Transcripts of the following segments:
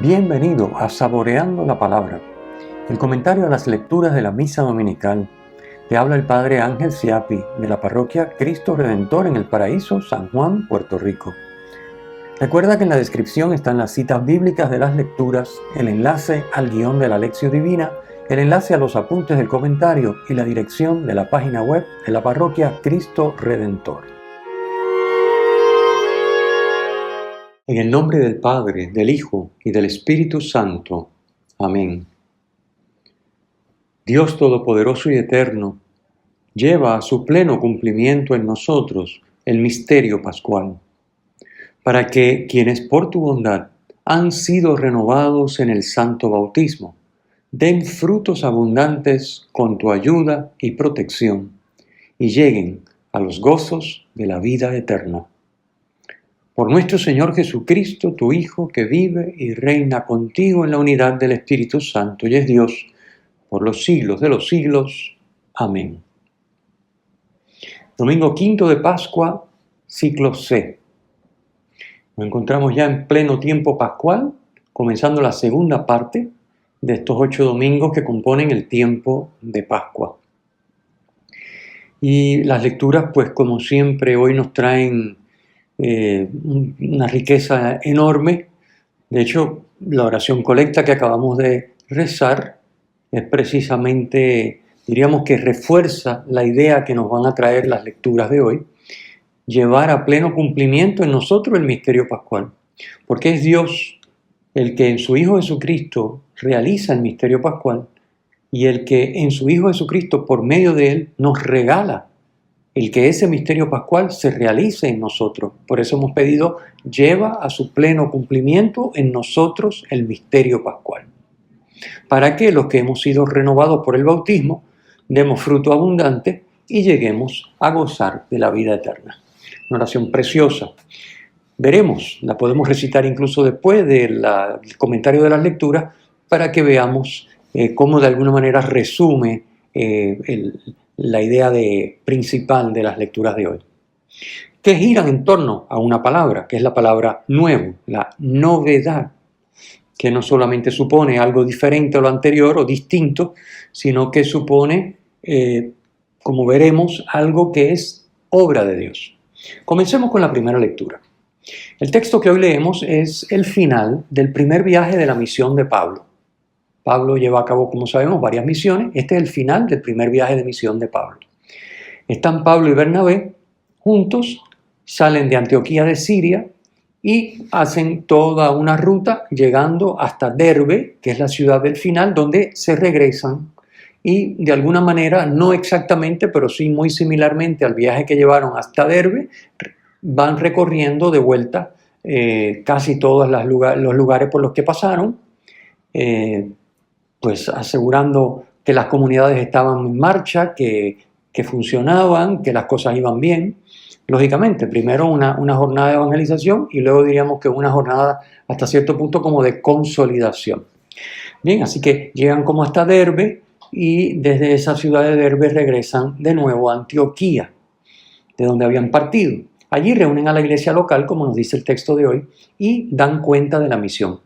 Bienvenido a Saboreando la Palabra, el comentario a las lecturas de la Misa Dominical. Te habla el Padre Ángel Siapi, de la Parroquia Cristo Redentor en El Paraíso, San Juan, Puerto Rico. Recuerda que en la descripción están las citas bíblicas de las lecturas, el enlace al guión de la Lección Divina, el enlace a los apuntes del comentario y la dirección de la página web de la Parroquia Cristo Redentor. En el nombre del Padre, del Hijo y del Espíritu Santo. Amén. Dios Todopoderoso y Eterno, lleva a su pleno cumplimiento en nosotros el misterio pascual, para que quienes por tu bondad han sido renovados en el santo bautismo, den frutos abundantes con tu ayuda y protección, y lleguen a los gozos de la vida eterna. Por nuestro Señor Jesucristo, tu Hijo, que vive y reina contigo en la unidad del Espíritu Santo y es Dios, por los siglos de los siglos. Amén. Domingo quinto de Pascua, ciclo C. Nos encontramos ya en pleno tiempo pascual, comenzando la segunda parte de estos 8 domingos que componen el tiempo de Pascua. Y las lecturas, pues como siempre, hoy nos traen una riqueza enorme. De hecho, la oración colecta que acabamos de rezar es precisamente, diríamos que refuerza la idea que nos van a traer las lecturas de hoy, llevar a pleno cumplimiento en nosotros el misterio pascual, porque es Dios el que en su Hijo Jesucristo realiza el misterio pascual y el que en su Hijo Jesucristo, por medio de él, nos regala el que ese misterio pascual se realice en nosotros. Por eso hemos pedido, lleva a su pleno cumplimiento en nosotros el misterio pascual. Para que los que hemos sido renovados por el bautismo, demos fruto abundante y lleguemos a gozar de la vida eterna. Una oración preciosa. Veremos, la podemos recitar incluso después del comentario de las lecturas, para que veamos cómo de alguna manera resume la idea principal de las lecturas de hoy, que giran en torno a una palabra, que es la palabra nuevo, la novedad, que no solamente supone algo diferente a lo anterior o distinto, sino que supone, como veremos, algo que es obra de Dios. Comencemos con la primera lectura. El texto que hoy leemos es el final del primer viaje de la misión de Pablo. Pablo lleva a cabo, como sabemos, varias misiones. Este es el final del primer viaje de misión de Pablo. Están Pablo y Bernabé juntos, salen de Antioquía de Siria y hacen toda una ruta llegando hasta Derbe, que es la ciudad del final, donde se regresan y de alguna manera, no exactamente, pero sí muy similarmente al viaje que llevaron hasta Derbe, van recorriendo de vuelta casi todos los lugares por los que pasaron, pues asegurando que las comunidades estaban en marcha, que funcionaban, que las cosas iban bien. Lógicamente, primero una jornada de evangelización y luego diríamos que una jornada hasta cierto punto como de consolidación. Bien, así que llegan como hasta Derbe y desde esa ciudad de Derbe regresan de nuevo a Antioquía, de donde habían partido. Allí reúnen a la iglesia local, como nos dice el texto de hoy, y dan cuenta de la misión,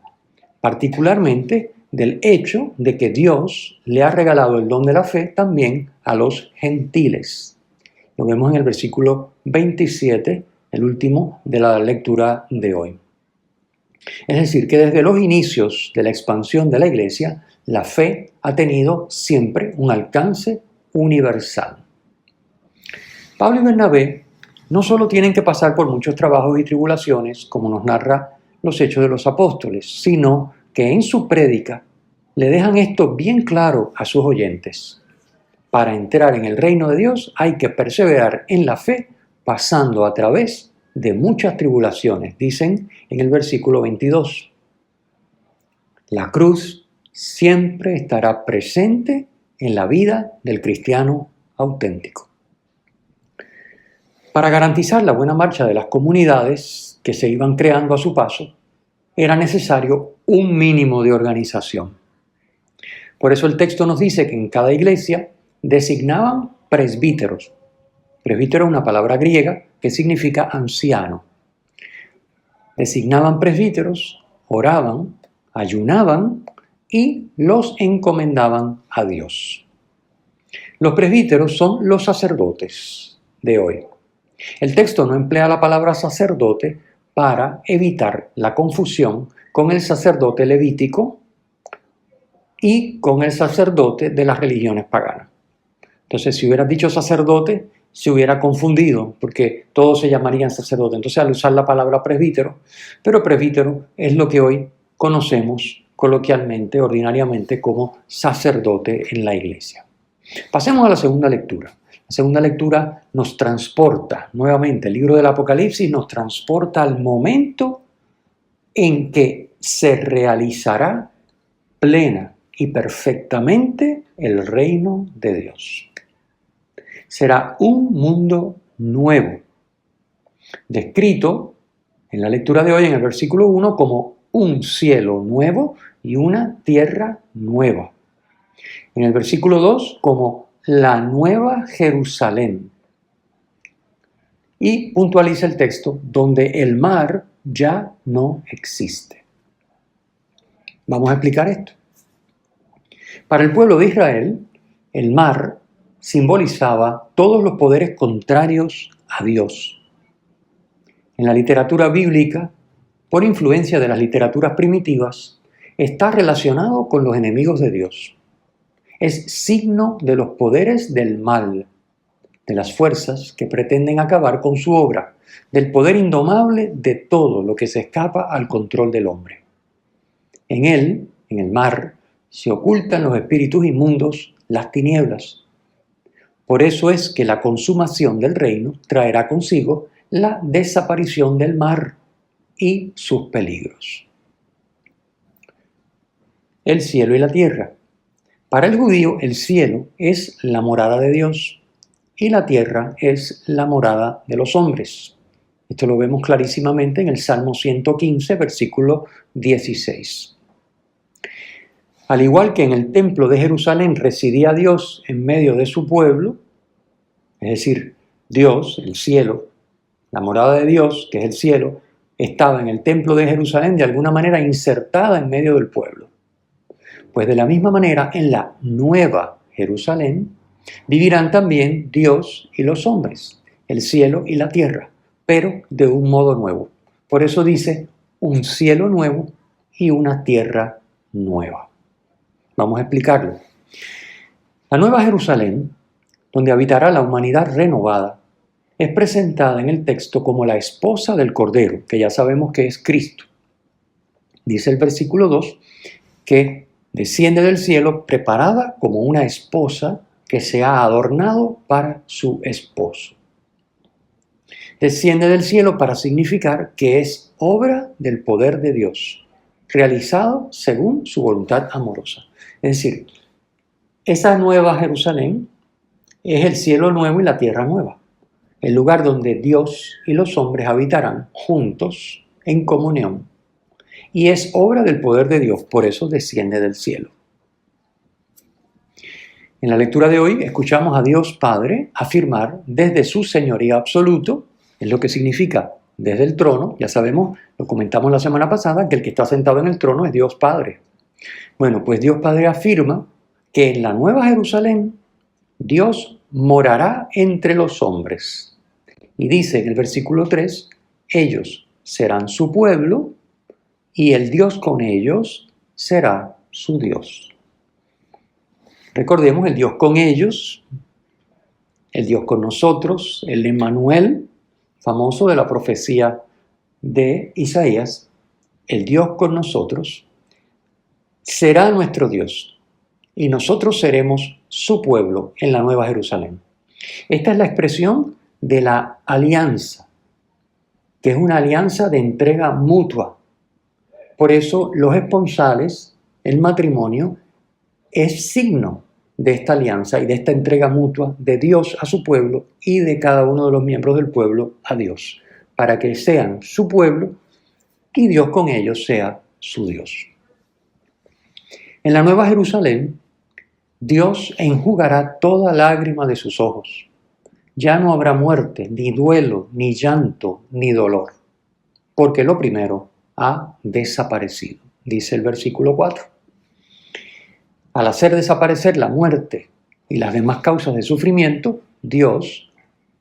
particularmente del hecho de que Dios le ha regalado el don de la fe también a los gentiles. Lo vemos en el versículo 27, el último de la lectura de hoy. Es decir, que desde los inicios de la expansión de la iglesia, la fe ha tenido siempre un alcance universal. Pablo y Bernabé no solo tienen que pasar por muchos trabajos y tribulaciones, como nos narra los Hechos de los Apóstoles, sino que en su prédica le dejan esto bien claro a sus oyentes. Para entrar en el reino de Dios hay que perseverar en la fe, pasando a través de muchas tribulaciones, dicen en el versículo 22. La cruz siempre estará presente en la vida del cristiano auténtico. Para garantizar la buena marcha de las comunidades que se iban creando a su paso, era necesario un mínimo de organización. Por eso el texto nos dice que en cada iglesia designaban presbíteros. Presbítero es una palabra griega que significa anciano. Designaban presbíteros, oraban, ayunaban y los encomendaban a Dios. Los presbíteros son los sacerdotes de hoy. El texto no emplea la palabra sacerdote para evitar la confusión con el sacerdote levítico y con el sacerdote de las religiones paganas. Entonces, si hubiera dicho sacerdote, se hubiera confundido, porque todos se llamarían sacerdote. Entonces, al usar la palabra presbítero, pero presbítero es lo que hoy conocemos coloquialmente, ordinariamente, como sacerdote en la iglesia. Pasemos a la segunda lectura. La segunda lectura nos transporta, nuevamente, el libro del Apocalipsis nos transporta al momento en que se realizará plena y perfectamente el reino de Dios. Será un mundo nuevo, descrito en la lectura de hoy en el versículo 1 como un cielo nuevo y una tierra nueva. En el versículo 2 como la nueva Jerusalén. Y puntualiza el texto donde el mar ya no existe. Vamos a explicar esto. Para el pueblo de Israel, el mar simbolizaba todos los poderes contrarios a Dios. En la literatura bíblica, por influencia de las literaturas primitivas, está relacionado con los enemigos de Dios. Es signo de los poderes del mal, de las fuerzas que pretenden acabar con su obra, del poder indomable de todo lo que se escapa al control del hombre. En él, en el mar, se ocultan los espíritus inmundos, las tinieblas. Por eso es que la consumación del reino traerá consigo la desaparición del mar y sus peligros. El cielo y la tierra. Para el judío, el cielo es la morada de Dios y la tierra es la morada de los hombres. Esto lo vemos clarísimamente en el Salmo 115, versículo 16. Al igual que en el templo de Jerusalén residía Dios en medio de su pueblo, es decir, Dios, el cielo, la morada de Dios, que es el cielo, estaba en el templo de Jerusalén de alguna manera insertada en medio del pueblo. Pues de la misma manera, en la nueva Jerusalén, vivirán también Dios y los hombres, el cielo y la tierra, pero de un modo nuevo. Por eso dice, un cielo nuevo y una tierra nueva. Vamos a explicarlo. La nueva Jerusalén, donde habitará la humanidad renovada, es presentada en el texto como la esposa del Cordero, que ya sabemos que es Cristo. Dice el versículo 2 que desciende del cielo preparada como una esposa que se ha adornado para su esposo. Desciende del cielo para significar que es obra del poder de Dios, realizado según su voluntad amorosa. Es decir, esa nueva Jerusalén es el cielo nuevo y la tierra nueva, el lugar donde Dios y los hombres habitarán juntos en comunión. Y es obra del poder de Dios, por eso desciende del cielo. En la lectura de hoy escuchamos a Dios Padre afirmar desde su señorío absoluto, es lo que significa desde el trono, ya sabemos, lo comentamos la semana pasada, que el que está sentado en el trono es Dios Padre. Bueno, pues Dios Padre afirma que en la nueva Jerusalén Dios morará entre los hombres. Y dice en el versículo 3, ellos serán su pueblo y el Dios con ellos será su Dios. Recordemos, el Dios con ellos, el Dios con nosotros, el Emmanuel, famoso de la profecía de Isaías, el Dios con nosotros, será nuestro Dios y nosotros seremos su pueblo en la Nueva Jerusalén. Esta es la expresión de la alianza, que es una alianza de entrega mutua. Por eso los esponsales, el matrimonio, es signo de esta alianza y de esta entrega mutua de Dios a su pueblo y de cada uno de los miembros del pueblo a Dios, para que sean su pueblo y Dios con ellos sea su Dios. En la Nueva Jerusalén, Dios enjugará toda lágrima de sus ojos. Ya no habrá muerte, ni duelo, ni llanto, ni dolor, porque lo primero ha desaparecido. dice el versículo 4. Al hacer desaparecer la muerte y las demás causas de sufrimiento, Dios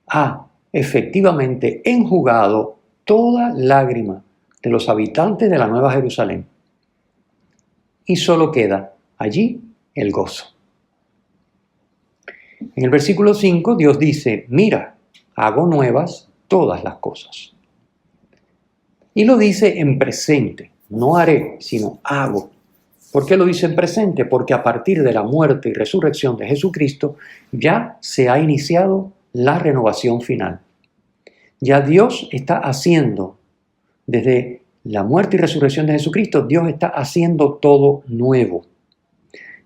ha efectivamente enjugado toda lágrima de los habitantes de la Nueva Jerusalén. Y solo queda allí el gozo. En el versículo 5 Dios dice, mira, hago nuevas todas las cosas. Y lo dice en presente, no haré, sino hago. ¿Por qué lo dice en presente? Porque a partir de la muerte y resurrección de Jesucristo ya se ha iniciado la renovación final. Ya Dios está haciendo, desde la muerte y resurrección de Jesucristo, Dios está haciendo todo nuevo.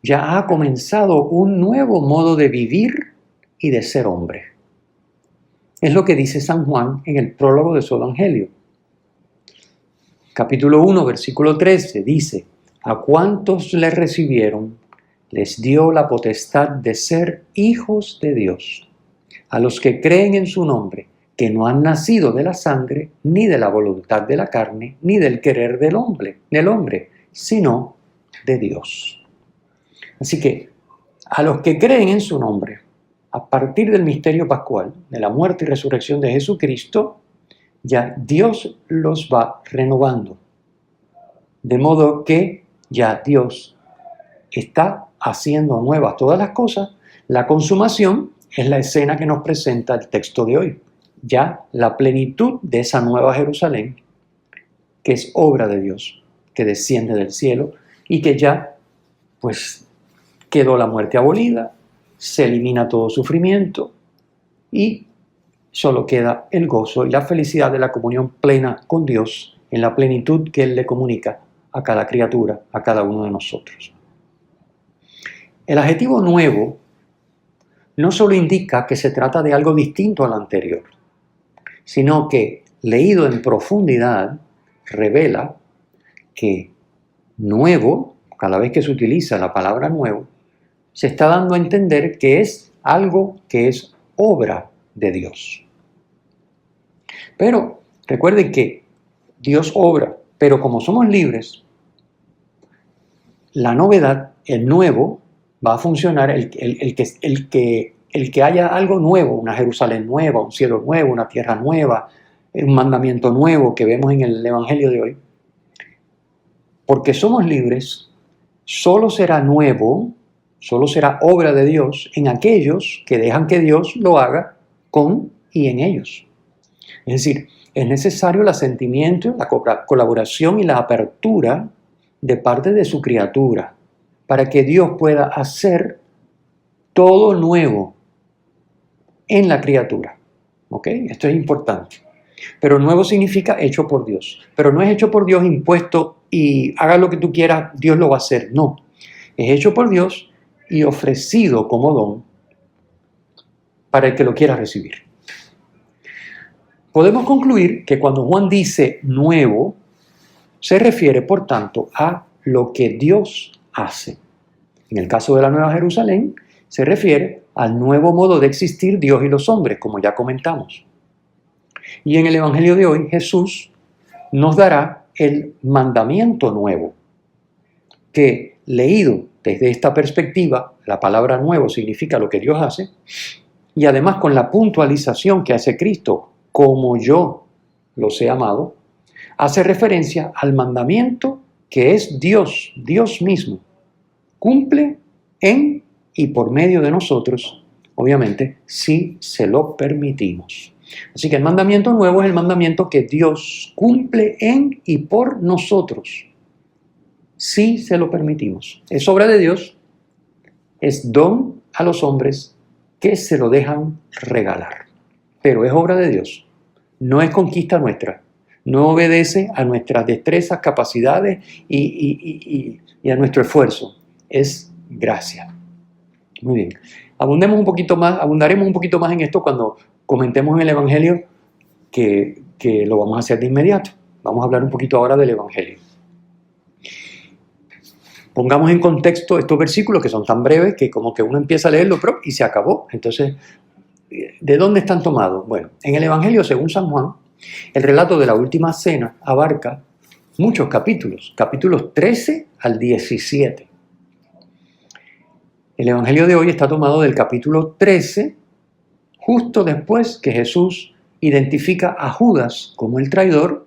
Ya ha comenzado un nuevo modo de vivir y de ser hombre. Es lo que dice San Juan en el prólogo de su Evangelio. Capítulo 1, versículo 13 dice, a cuantos le recibieron, les dio la potestad de ser hijos de Dios, a los que creen en su nombre, que no han nacido de la sangre, ni de la voluntad de la carne, ni del querer del hombre, sino de Dios. Así que, a los que creen en su nombre, a partir del misterio pascual, de la muerte y resurrección de Jesucristo, ya Dios los va renovando. De modo que ya Dios está haciendo nuevas todas las cosas. La consumación es la escena que nos presenta el texto de hoy. Ya la plenitud de esa nueva Jerusalén, que es obra de Dios, que desciende del cielo y que ya, pues, quedó la muerte abolida, se elimina todo sufrimiento y solo queda el gozo y la felicidad de la comunión plena con Dios en la plenitud que Él le comunica a cada criatura, a cada uno de nosotros. El adjetivo nuevo no solo indica que se trata de algo distinto al anterior, sino que, leído en profundidad, revela que nuevo, cada vez que se utiliza la palabra nuevo, se está dando a entender que es algo que es obra de Dios. Pero recuerden que Dios obra, pero como somos libres, la novedad, el nuevo, va a funcionar el que haya algo nuevo, una Jerusalén nueva, un cielo nuevo, una tierra nueva, un mandamiento nuevo que vemos en el Evangelio de hoy. Porque somos libres, solo será nuevo, solo será obra de Dios en aquellos que dejan que Dios lo haga con y en ellos. Es decir, es necesario el asentimiento, la colaboración y la apertura de parte de su criatura para que Dios pueda hacer todo nuevo en la criatura. ¿Ok? Esto es importante. Pero nuevo significa hecho por Dios. Pero no es hecho por Dios impuesto y haga lo que tú quieras, Dios lo va a hacer. No. Es hecho por Dios y ofrecido como don para el que lo quiera recibir. Podemos concluir que cuando Juan dice nuevo, se refiere, por tanto, a lo que Dios hace. En el caso de la Nueva Jerusalén, se refiere al nuevo modo de existir Dios y los hombres, como ya comentamos. Y en el Evangelio de hoy, Jesús nos dará el mandamiento nuevo, que leído desde esta perspectiva, la palabra nuevo significa lo que Dios hace, y además con la puntualización que hace Cristo, como yo los he amado, hace referencia al mandamiento que es Dios, Dios mismo, cumple en y por medio de nosotros, obviamente, si se lo permitimos. Así que el mandamiento nuevo es el mandamiento que Dios cumple en y por nosotros, si se lo permitimos. Es obra de Dios, es don a los hombres que se lo dejan regalar. Pero es obra de Dios, no es conquista nuestra, no obedece a nuestras destrezas, capacidades y a nuestro esfuerzo. Es gracia. Muy bien. Abundaremos un poquito más en esto cuando comentemos en el Evangelio, que lo vamos a hacer de inmediato. Vamos a hablar un poquito ahora del Evangelio. Pongamos en contexto estos versículos que son tan breves que como que uno empieza a leerlo y se acabó. Entonces, ¿de dónde están tomados? Bueno, en el Evangelio según San Juan, el relato de la última cena abarca muchos capítulos 13 al 17. El Evangelio de hoy está tomado del capítulo 13, justo después que Jesús identifica a Judas como el traidor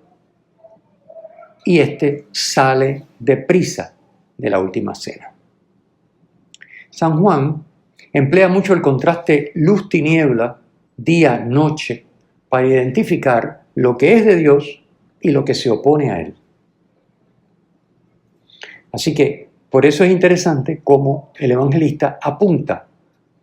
y éste sale deprisa de la última cena. San Juan emplea mucho el contraste luz-tiniebla, día-noche, para identificar lo que es de Dios y lo que se opone a Él. Así que por eso es interesante cómo el evangelista apunta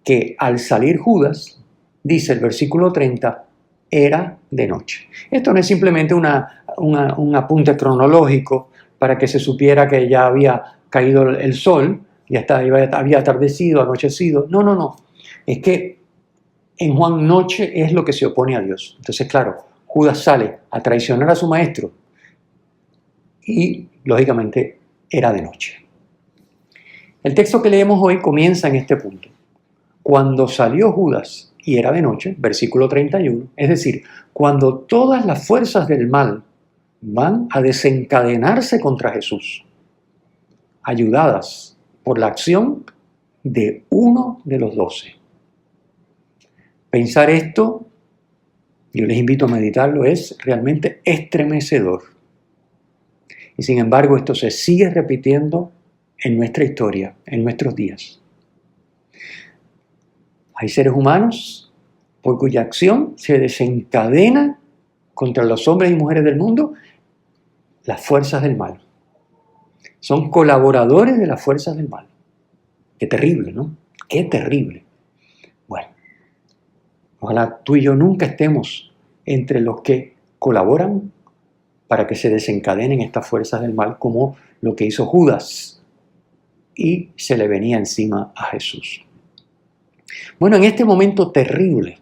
que al salir Judas, dice el versículo 30, era de noche. Esto no es simplemente un apunte cronológico para que se supiera que ya había caído el sol, había atardecido, anochecido. No. Es que en Juan noche es lo que se opone a Dios. Entonces, claro, Judas sale a traicionar a su maestro y, lógicamente, era de noche. El texto que leemos hoy comienza en este punto. Cuando salió Judas y era de noche, versículo 31, es decir, cuando todas las fuerzas del mal van a desencadenarse contra Jesús, ayudadas por la acción de uno de los 12. Pensar esto, yo les invito a meditarlo, es realmente estremecedor. Y sin embargo, esto se sigue repitiendo en nuestra historia, en nuestros días. Hay seres humanos por cuya acción se desencadena contra los hombres y mujeres del mundo las fuerzas del mal. Son colaboradores de las fuerzas del mal. Qué terrible, ¿no? Qué terrible. Bueno, ojalá tú y yo nunca estemos entre los que colaboran para que se desencadenen estas fuerzas del mal, como lo que hizo Judas y se le venía encima a Jesús. Bueno, en este momento terrible,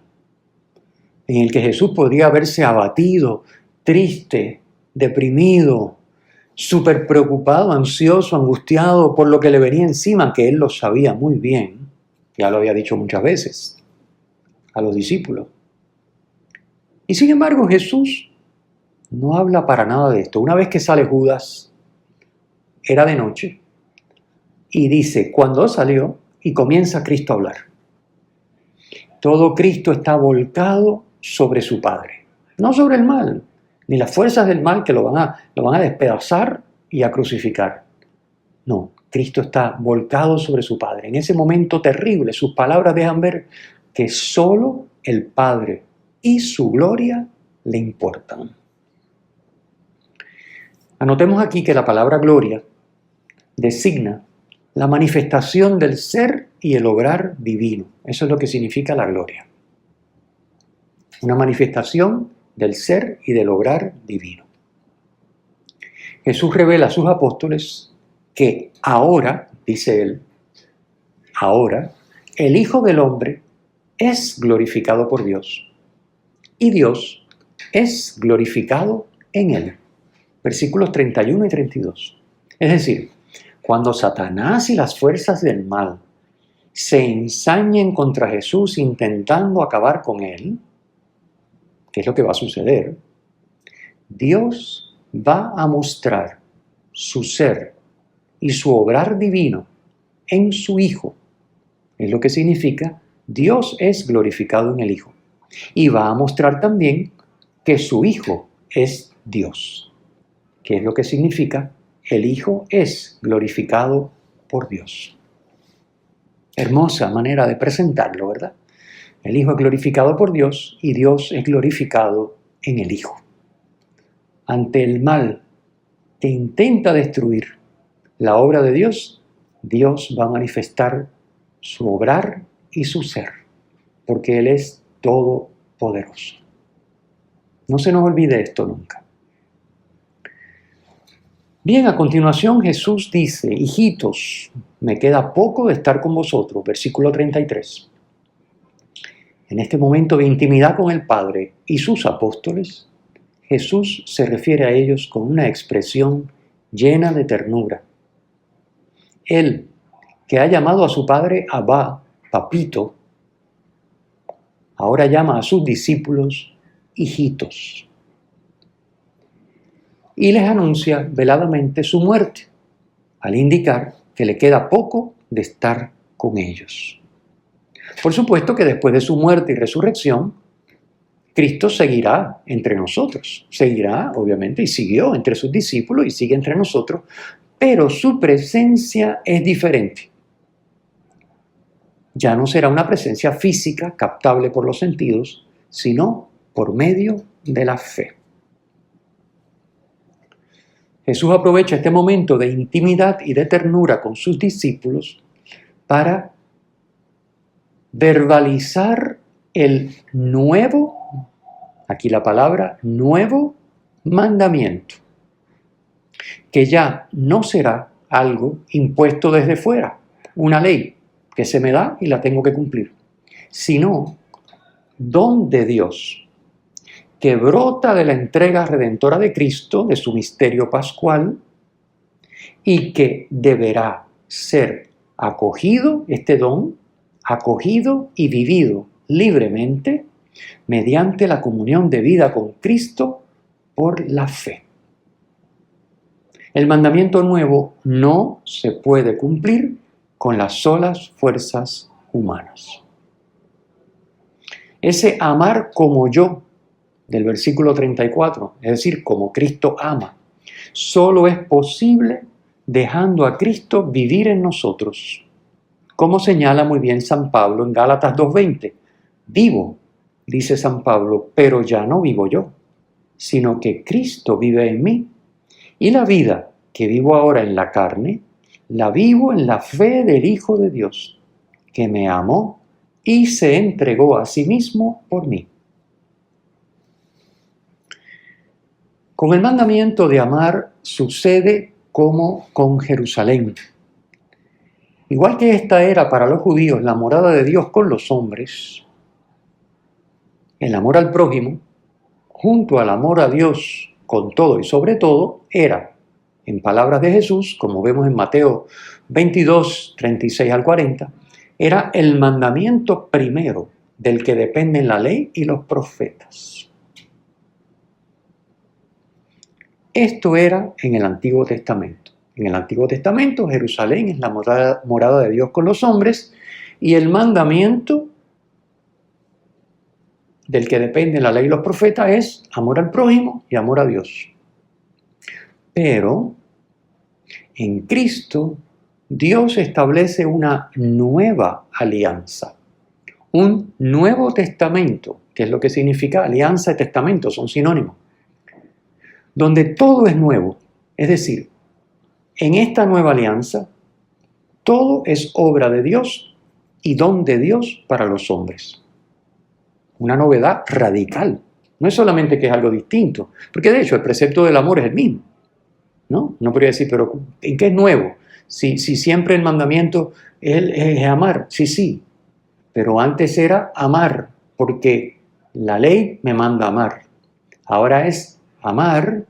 en el que Jesús podría haberse abatido, triste, deprimido, súper preocupado, ansioso, angustiado por lo que le venía encima, que él lo sabía muy bien, ya lo había dicho muchas veces a los discípulos. Y sin embargo, Jesús no habla para nada de esto. Una vez que sale Judas, era de noche, y dice, cuando salió, y comienza Cristo a hablar. Todo Cristo está volcado sobre su Padre, no sobre el mal, ni las fuerzas del mal que lo van a despedazar y a crucificar. No, Cristo está volcado sobre su Padre. En ese momento terrible, sus palabras dejan ver que solo el Padre y su gloria le importan. Anotemos aquí que la palabra gloria designa la manifestación del ser y el obrar divino. Eso es lo que significa la gloria. Una manifestación del ser y del obrar divino. Jesús revela a sus apóstoles que ahora, dice él, ahora el Hijo del Hombre es glorificado por Dios y Dios es glorificado en él. Versículos 31 y 32. Es decir, cuando Satanás y las fuerzas del mal se ensañen contra Jesús intentando acabar con él, que es lo que va a suceder, Dios va a mostrar su ser y su obrar divino en su Hijo. Es lo que significa Dios es glorificado en el Hijo. Y va a mostrar también que su Hijo es Dios, que es lo que significa el Hijo es glorificado por Dios. Hermosa manera de presentarlo, ¿verdad? El Hijo es glorificado por Dios y Dios es glorificado en el Hijo. Ante el mal que intenta destruir la obra de Dios, Dios va a manifestar su obrar y su ser, porque Él es todopoderoso. No se nos olvide esto nunca. Bien, a continuación Jesús dice, hijitos, me queda poco de estar con vosotros, versículo 33. En este momento de intimidad con el Padre y sus apóstoles, Jesús se refiere a ellos con una expresión llena de ternura. Él, que ha llamado a su Padre Abba, papito, ahora llama a sus discípulos hijitos. y les anuncia veladamente su muerte, al indicar que le queda poco de estar con ellos. Por supuesto que después de su muerte y resurrección, Cristo seguirá entre nosotros, seguirá obviamente y siguió entre sus discípulos y sigue entre nosotros, pero su presencia es diferente. Ya no será una presencia física captable por los sentidos, sino por medio de la fe. Jesús aprovecha este momento de intimidad y de ternura con sus discípulos para verbalizar el nuevo, aquí la palabra, nuevo mandamiento, que ya no será algo impuesto desde fuera, una ley que se me da y la tengo que cumplir, sino don de Dios, que brota de la entrega redentora de Cristo, de su misterio pascual, y que deberá ser acogido, este don, acogido y vivido libremente mediante la comunión de vida con Cristo por la fe. El mandamiento nuevo no se puede cumplir con las solas fuerzas humanas. Ese amar como yo, del versículo 34, es decir, como Cristo ama, solo es posible dejando a Cristo vivir en nosotros. Como señala muy bien San Pablo en Gálatas 2:20, vivo, dice San Pablo, pero ya no vivo yo, sino que Cristo vive en mí. Y la vida que vivo ahora en la carne, la vivo en la fe del Hijo de Dios, que me amó y se entregó a sí mismo por mí. Con el mandamiento de amar sucede como con Jerusalén. Igual que esta era para los judíos la morada de Dios con los hombres, el amor al prójimo, junto al amor a Dios con todo y sobre todo, era, en palabras de Jesús, como vemos en Mateo 22, 36 al 40, era el mandamiento primero del que dependen la ley y los profetas. Esto era en el Antiguo Testamento. En el Antiguo Testamento, Jerusalén es la morada de Dios con los hombres y el mandamiento del que depende la ley y los profetas es amor al prójimo y amor a Dios. Pero en Cristo, Dios establece una nueva alianza, un nuevo testamento, que es lo que significa alianza y testamento, son sinónimos, donde todo es nuevo. Es decir, en esta nueva alianza, todo es obra de Dios y don de Dios para los hombres. Una novedad radical. No es solamente que es algo distinto, porque de hecho el precepto del amor es el mismo, ¿no? No podría decir, pero ¿en qué es nuevo? Si siempre el mandamiento es amar, sí, pero antes era amar, porque la ley me manda a amar. Ahora es amar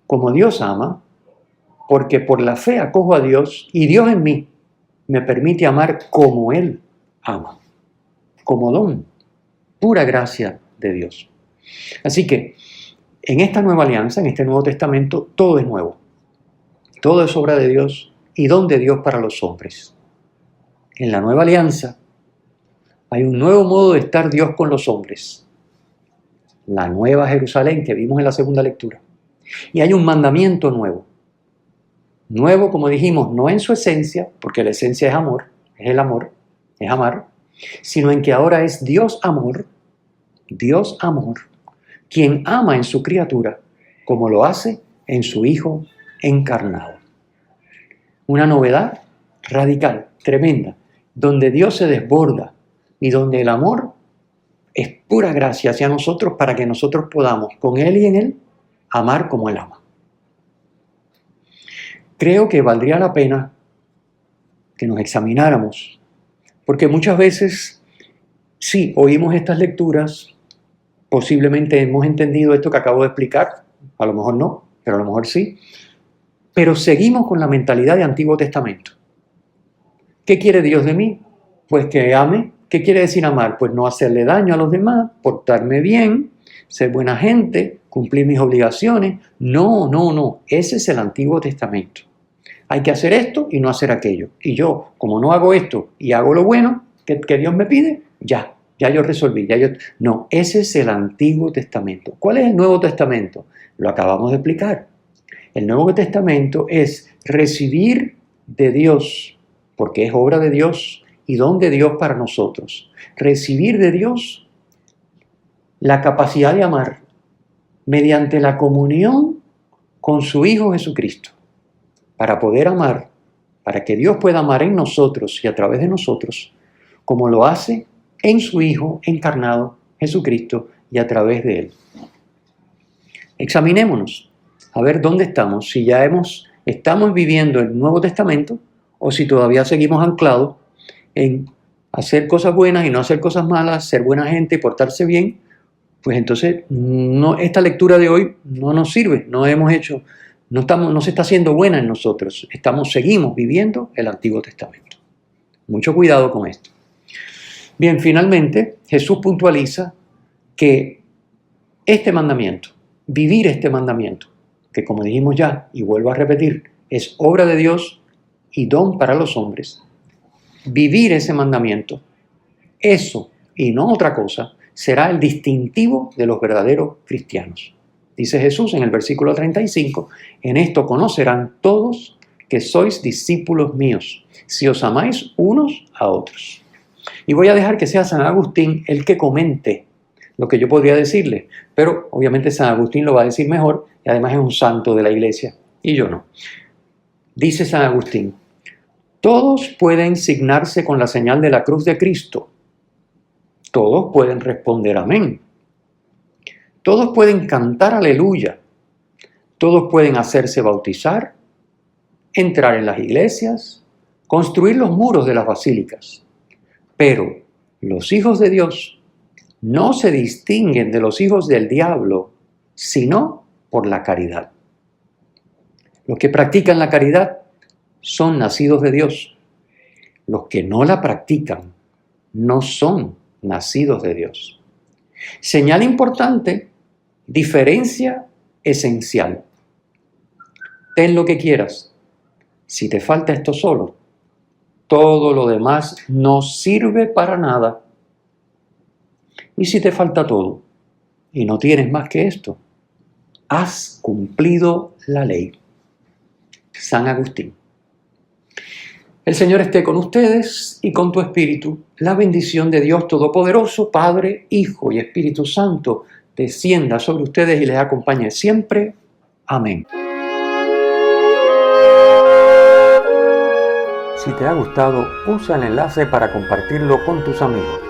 como Dios ama, porque por la fe acojo a Dios y Dios en mí me permite amar como Él ama, como don, pura gracia de Dios. Así que en esta nueva alianza, en este Nuevo Testamento, todo es nuevo. Todo es obra de Dios y don de Dios para los hombres. En la nueva alianza hay un nuevo modo de estar Dios con los hombres. La nueva Jerusalén que vimos en la segunda lectura. Y hay un mandamiento nuevo. Nuevo, como dijimos, no en su esencia, porque la esencia es amor, es el amor, es amar, sino en que ahora es Dios amor, quien ama en su criatura, como lo hace en su Hijo encarnado. Una novedad radical, tremenda, donde Dios se desborda y donde el amor es pura gracia hacia nosotros para que nosotros podamos, con Él y en Él, amar como Él ama. Creo que valdría la pena que nos examináramos, porque muchas veces, sí, oímos estas lecturas, posiblemente hemos entendido esto que acabo de explicar, a lo mejor no, pero a lo mejor sí, pero seguimos con la mentalidad de Antiguo Testamento. ¿Qué quiere Dios de mí? Pues que ame. ¿Qué quiere decir amar? Pues no hacerle daño a los demás, portarme bien, ser buena gente, cumplir mis obligaciones. No, no, no. Ese es el Antiguo Testamento. Hay que hacer esto y no hacer aquello. Y yo, como no hago esto y hago lo bueno que Dios me pide, ya yo resolví. No, ese es el Antiguo Testamento. ¿Cuál es el Nuevo Testamento? Lo acabamos de explicar. El Nuevo Testamento es recibir de Dios, porque es obra de Dios y don de Dios para nosotros. Recibir de Dios la capacidad de amar mediante la comunión con su Hijo Jesucristo. Para poder amar, para que Dios pueda amar en nosotros y a través de nosotros, como lo hace en su Hijo encarnado, Jesucristo, y a través de Él. Examinémonos, a ver dónde estamos, si ya estamos viviendo el Nuevo Testamento o si todavía seguimos anclados en hacer cosas buenas y no hacer cosas malas, ser buena gente y portarse bien. Pues entonces esta lectura de hoy no nos sirve, no se está haciendo buena en nosotros, seguimos viviendo el Antiguo Testamento. Mucho cuidado con esto. Bien, finalmente Jesús puntualiza que este mandamiento, vivir este mandamiento, que como dijimos ya, y vuelvo a repetir, es obra de Dios y don para los hombres, vivir ese mandamiento, eso y no otra cosa, será el distintivo de los verdaderos cristianos. Dice Jesús en el versículo 35, en esto conocerán todos que sois discípulos míos, si os amáis unos a otros. Y voy a dejar que sea San Agustín el que comente lo que yo podría decirle, pero obviamente San Agustín lo va a decir mejor y además es un santo de la iglesia y yo no. Dice San Agustín, todos pueden signarse con la señal de la cruz de Cristo. Todos pueden responder amén. Todos pueden cantar aleluya. Todos pueden hacerse bautizar, entrar en las iglesias, construir los muros de las basílicas. Pero los hijos de Dios no se distinguen de los hijos del diablo, sino por la caridad. Los que practican la caridad son nacidos de Dios. Los que no la practican no son nacidos de Dios. Señal importante, diferencia esencial. Ten lo que quieras. Si te falta esto solo, todo lo demás no sirve para nada. Y si te falta todo y no tienes más que esto, has cumplido la ley. San Agustín. El Señor esté con ustedes y con tu espíritu. La bendición de Dios Todopoderoso, Padre, Hijo y Espíritu Santo, descienda sobre ustedes y les acompañe siempre. Amén. Si te ha gustado, usa el enlace para compartirlo con tus amigos.